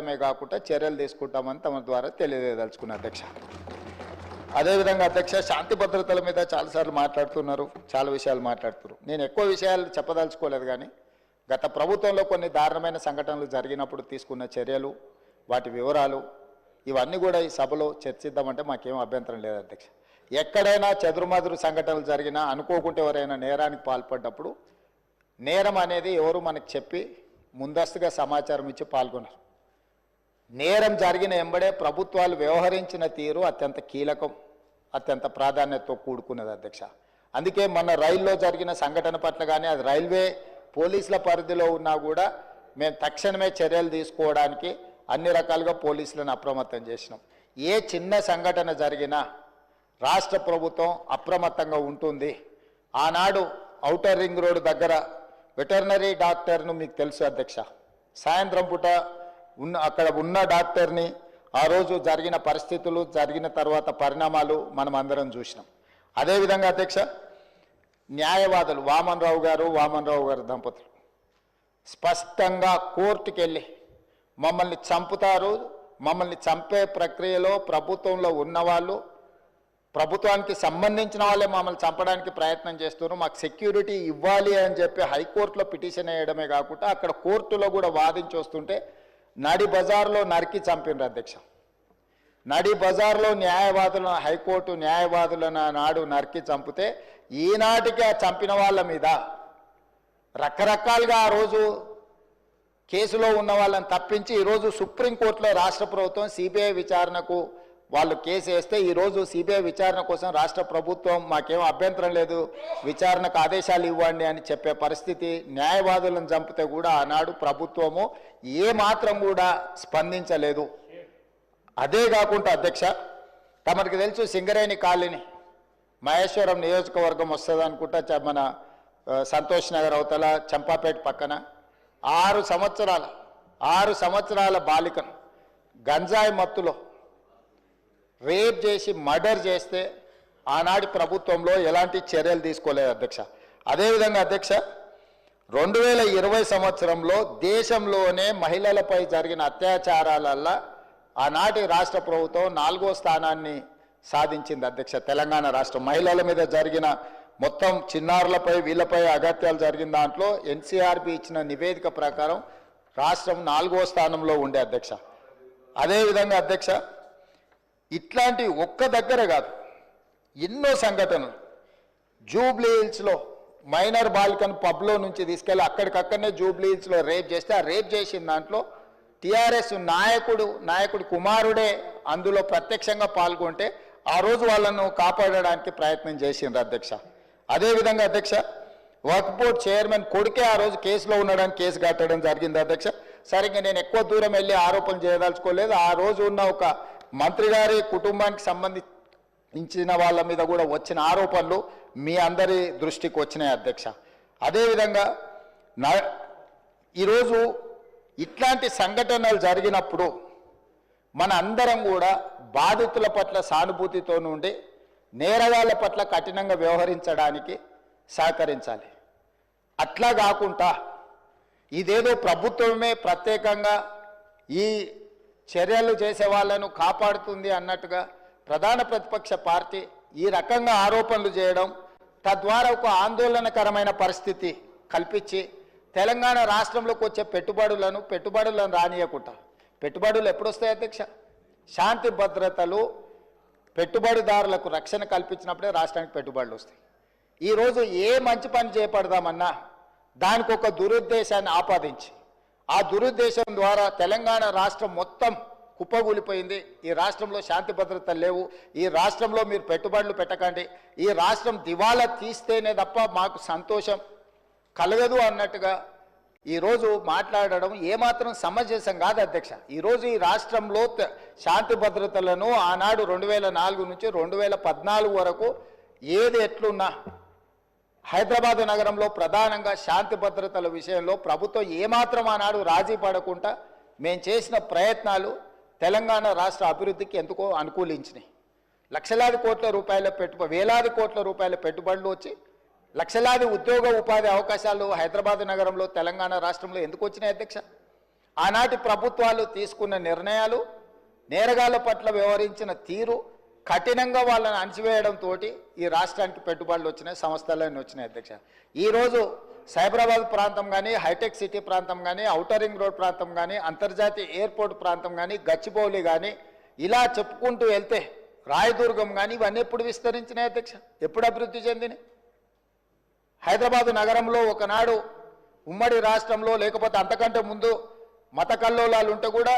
చేయడమే కాకుండా చర్యలు తీసుకుంటామని తమ ద్వారా తెలియదలుచుకున్న అధ్యక్ష. అదేవిధంగా అధ్యక్ష, శాంతి భద్రతల మీద చాలాసార్లు మాట్లాడుతున్నారు, చాలా విషయాలు మాట్లాడుతున్నారు. నేను ఎక్కువ విషయాలు చెప్పదలుచుకోలేదు, కానీ గత ప్రభుత్వంలో కొన్ని దారుణమైన సంఘటనలు జరిగినప్పుడు తీసుకున్న చర్యలు, వాటి వివరాలు ఇవన్నీ కూడా ఈ సభలో చర్చిద్దామంటే మాకేం అభ్యంతరం లేదు అధ్యక్ష. ఎక్కడైనా చెదురుమదురు సంఘటనలు జరిగినా, అనుకోకుంటే ఎవరైనా నేరానికి పాల్పడ్డప్పుడు నేరం అనేది ఎవరు మనకు చెప్పి ముందస్తుగా సమాచారం ఇచ్చి పాల్గొన్నారు. నేరం జరిగిన ఎంబడే ప్రభుత్వాలు వ్యవహరించిన తీరు అత్యంత కీలకం, అత్యంత ప్రాధాన్యతతో కూడుకున్నది అధ్యక్ష. అందుకే మన రైల్లో జరిగిన సంఘటన పట్ల కానీ, అది రైల్వే పోలీసుల పరిధిలో ఉన్నా కూడా మేము తక్షణమే చర్యలు తీసుకోవడానికి అన్ని రకాలుగా పోలీసులను అప్రమత్తం చేసినాం. ఏ చిన్న సంఘటన జరిగినా రాష్ట్ర ప్రభుత్వం అప్రమత్తంగా ఉంటుంది. ఆనాడు ఔటర్ రింగ్ రోడ్డు దగ్గర వెటర్నరీ డాక్టర్ను మీకు తెలుసు అధ్యక్ష, సాయంత్రం పూట అక్కడ ఉన్న డాక్టర్ని ఆ రోజు జరిగిన పరిస్థితులు, జరిగిన తర్వాత పరిణామాలు మనం అందరం చూసినాం. అదేవిధంగా అధ్యక్ష, న్యాయవాదులు వామన్ రావు గారు దంపతులు స్పష్టంగా కోర్టుకు వెళ్ళి మమ్మల్ని చంపుతారు, మమ్మల్ని చంపే ప్రక్రియలో ప్రభుత్వంలో ఉన్నవాళ్ళు, ప్రభుత్వానికి సంబంధించిన వాళ్ళే మమ్మల్ని చంపడానికి ప్రయత్నం చేస్తున్నారు, మాకు సెక్యూరిటీ ఇవ్వాలి అని చెప్పి హైకోర్టులో పిటిషన్ వేయడమే కాకుండా అక్కడ కోర్టులో కూడా వాదించి వస్తుంటే నడి బజార్లో నరికి చంపినారు అధ్యక్ష. నడి బజార్లో న్యాయవాదులను, హైకోర్టు న్యాయవాదులను నాడు నరికి చంపితే ఈనాటికి ఆ చంపిన వాళ్ళ మీద రకరకాలుగా ఆ రోజు కేసులో ఉన్న వాళ్ళని తప్పించి ఈరోజు సుప్రీంకోర్టులో రాష్ట్ర ప్రభుత్వం సిబిఐ విచారణకు వాళ్ళు కేసు వేస్తే ఈరోజు సిబిఐ విచారణ కోసం రాష్ట్ర ప్రభుత్వం మాకేం అభ్యంతరం లేదు, విచారణకు ఆదేశాలు ఇవ్వండి అని చెప్పే పరిస్థితి. న్యాయవాదులను చంపితే కూడా ఆనాడు ప్రభుత్వము ఏమాత్రం కూడా స్పందించలేదు. అదే కాకుండా అధ్యక్ష, తమకు తెలుసు సింగరేణి కాలనీ మహేశ్వరం నియోజకవర్గం వస్తుంది అనుకుంటా, మన సంతోష్ నగర్ అవతల చంపాపేట పక్కన 6 సంవత్సరాల బాలికను గంజాయి మత్తులో రేప్ చేసి మర్డర్ చేస్తే ఆనాటి ప్రభుత్వంలో ఎలాంటి చర్యలు తీసుకోలేదు అధ్యక్ష. అదేవిధంగా అధ్యక్ష, 2020 సంవత్సరంలో దేశంలోనే మహిళలపై జరిగిన అత్యాచారాలల్లో ఆనాటి రాష్ట్ర ప్రభుత్వం 4వ స్థానాన్ని సాధించింది అధ్యక్ష. తెలంగాణ రాష్ట్రం మహిళల మీద జరిగిన మొత్తం చిన్నారులపై వీళ్ళపై అగత్యాలు జరిగిన దాంట్లో ఎన్సీఆర్బీ ఇచ్చిన నివేదిక ప్రకారం రాష్ట్రం 4వ స్థానంలో ఉండే అధ్యక్ష. అదేవిధంగా అధ్యక్ష, ఇట్లాంటి ఒక్క దగ్గర కాదు, ఎన్నో సంఘటనలు. జూబ్లీ హిల్స్లో మైనర్ బాలికను పబ్లో నుంచి తీసుకెళ్ళి అక్కడికక్కడనే జూబ్లీ హిల్స్లో రేప్ చేస్తే ఆ రేప్ చేసిన దాంట్లో టీఆర్ఎస్ నాయకుడు కుమారుడే అందులో ప్రత్యక్షంగా పాల్గొంటే ఆ రోజు వాళ్ళను కాపాడడానికి ప్రయత్నం చేసిండ్రు అధ్యక్ష. అదేవిధంగా అధ్యక్ష, వక్ఫ్ బోర్డ్ చైర్మన్ కొడుకే ఆ రోజు కేసులో ఉండడానికి కేసు కట్టడం జరిగింది అధ్యక్ష. సరిగ్గా నేను ఎక్కువ దూరం వెళ్ళి ఆరోపణలు చేయదలుచుకోలేదు. ఆ రోజు ఉన్న ఒక మంత్రి గారి కుటుంబానికి సంబంధించిన వాళ్ళ మీద కూడా వచ్చిన ఆరోపణలు మీ అందరి దృష్టికి వచ్చినాయి అధ్యక్ష. అదేవిధంగా ఈరోజు ఇట్లాంటి సంఘటనలు జరిగినప్పుడు మన అందరం కూడా బాధితుల పట్ల సానుభూతితో నుండి నేరగాళ్ల పట్ల కఠినంగా వ్యవహరించడానికి సహకరించాలి. అట్లా కాకుండా ఇదేదో ప్రభుత్వమే ప్రత్యేకంగా ఈ చర్యలు చేసే వాళ్ళను కాపాడుతుంది అన్నట్టుగా ప్రధాన ప్రతిపక్ష పార్టీ ఈ రకంగా ఆరోపణలు చేయడం, తద్వారా ఒక ఆందోళనకరమైన పరిస్థితి కల్పించి తెలంగాణ రాష్ట్రంలోకి వచ్చే పెట్టుబడులను రానియకుండా, పెట్టుబడులు ఎప్పుడు వస్తాయి అధ్యక్ష? శాంతి భద్రతలు పెట్టుబడిదారులకు రక్షణ కల్పించినప్పుడే రాష్ట్రానికి పెట్టుబడులు వస్తాయి. ఈరోజు ఏ మంచి పని చేపడదామన్నా దానికి ఒక దురుద్దేశాన్ని ఆపాదించి ఆ దురుద్దేశం ద్వారా తెలంగాణ రాష్ట్రం మొత్తం కుప్పగూలిపోయింది. ఈ రాష్ట్రంలో శాంతి భద్రతలు లేవు, ఈ రాష్ట్రంలో మీరు పెట్టుబడులు పెట్టకండి, ఈ రాష్ట్రం దివాలా తీస్తేనే తప్ప మాకు సంతోషం కలగదు అన్నట్టుగా ఈరోజు మాట్లాడడం ఏమాత్రం సమంజసం కాదు అధ్యక్ష. ఈరోజు ఈ రాష్ట్రంలో శాంతి భద్రతలను ఆనాడు 2004 నుంచి 2014 వరకు ఏది ఎట్లున్నా హైదరాబాద్ నగరంలో ప్రధానంగా శాంతి భద్రతల విషయంలో ప్రభుత్వం ఏమాత్రం ఆనాడు రాజీ పడకుండా మేము చేసిన ప్రయత్నాలు తెలంగాణ రాష్ట్ర అభివృద్ధికి ఎందుకో అనుకూలించినాయి. లక్షలాది కోట్ల రూపాయల వేలాది కోట్ల రూపాయల పెట్టుబడులు వచ్చి లక్షలాది ఉద్యోగ ఉపాధి అవకాశాలు హైదరాబాద్ నగరంలో తెలంగాణ రాష్ట్రంలో ఎందుకు వచ్చినాయి అధ్యక్ష? ఆనాటి ప్రభుత్వాలు తీసుకున్న నిర్ణయాలు, నేరగాళ్ల పట్ల వ్యవహరించిన తీరు, కఠినంగా వాళ్ళని అణచివేయడంతో ఈ రాష్ట్రానికి పెట్టుబడులు వచ్చినాయి, సంస్థలన్నీ వచ్చినాయి అధ్యక్ష. ఈరోజు సైబరాబాద్ ప్రాంతం కానీ, హైటెక్ సిటీ ప్రాంతం కానీ, ఔటర్ రింగ్ రోడ్ ప్రాంతం కానీ, అంతర్జాతీయ ఎయిర్పోర్ట్ ప్రాంతం కానీ, గచ్చిబౌలి కానీ, ఇలా చెప్పుకుంటూ వెళ్తే రాయదుర్గం కానీ, ఇవన్నీ ఎప్పుడు విస్తరించినాయి అధ్యక్ష? ఎప్పుడు అభివృద్ధి చెందినాయి? హైదరాబాదు నగరంలో ఒకనాడు ఉమ్మడి రాష్ట్రంలో లేకపోతే అంతకంటే ముందు మత కల్లోలాలు ఉంటే కూడా